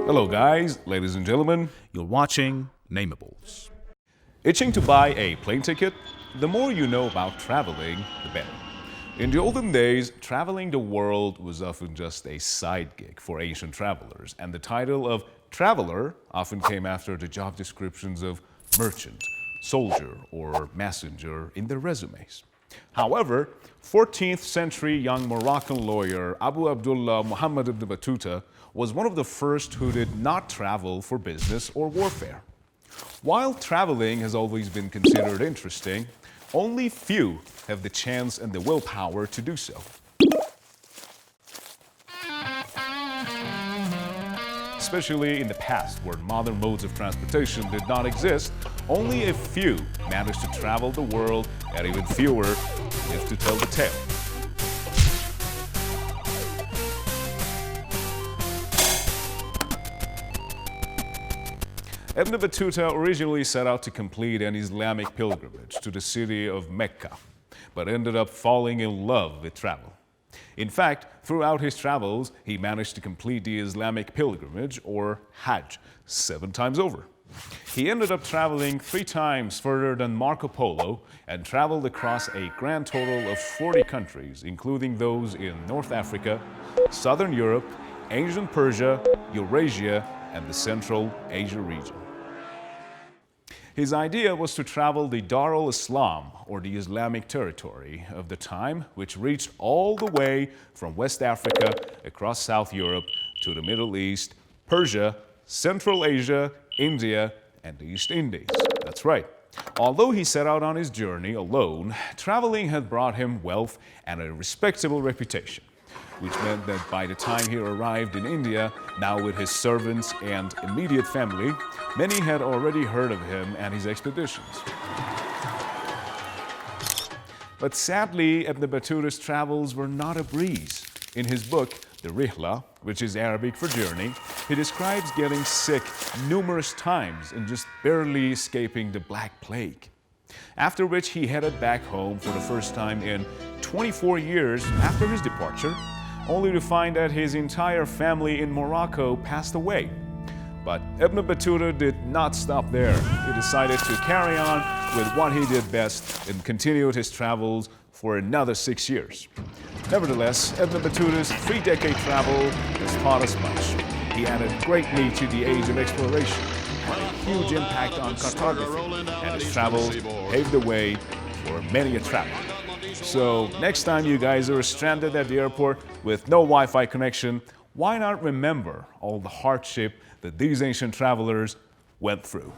Hello guys, ladies and gentlemen. You're watching Nameables. Itching to buy a plane ticket? The more you know about traveling, the better. In the olden days, traveling the world was often just a side gig for ancient travelers, and the title of traveler often came after the job descriptions of merchant, soldier, or messenger in their resumes. However, 14th century young Moroccan lawyer Abu Abdullah Muhammad ibn Battuta was one of the first who did not travel for business or warfare. While traveling has always been considered interesting, only few have the chance and the willpower to do so. Especially in the past, where modern modes of transportation did not exist, only a few managed to travel the world, and even fewer live to tell the tale. Ibn Battuta originally set out to complete an Islamic pilgrimage to the city of Mecca, but ended up falling in love with travel. In fact, throughout his travels, he managed to complete the Islamic pilgrimage, or Hajj, 7 times over. He ended up traveling 3 times further than Marco Polo and traveled across a grand total of 40 countries, including those in North Africa, Southern Europe, ancient Persia, Eurasia, and the Central Asia region. His idea was to travel the Dar al-Islam, or the Islamic territory of the time, which reached all the way from West Africa across South Europe to the Middle East, Persia, Central Asia, India, and the East Indies. That's right. Although he set out on his journey alone, traveling had brought him wealth and a respectable reputation, which meant that by the time he arrived in India, now with his servants and immediate family, many had already heard of him and his expeditions. But sadly, Ibn Battuta's travels were not a breeze. In his book, The Rihla, which is Arabic for journey, he describes getting sick numerous times and just barely escaping the Black Plague. After which he headed back home for the first time in 24 years after his departure, only to find that his entire family in Morocco passed away. But Ibn Battuta did not stop there. He decided to carry on with what he did best and continued his travels for another 6 years. Nevertheless, Ibn Battuta's 3-decade travel has taught us much. He added greatly to the age of exploration, had a huge impact on cartography, and his travels paved the way for many a traveler. So next time you guys are stranded at the airport with no Wi-Fi connection, why not remember all the hardship that these ancient travelers went through?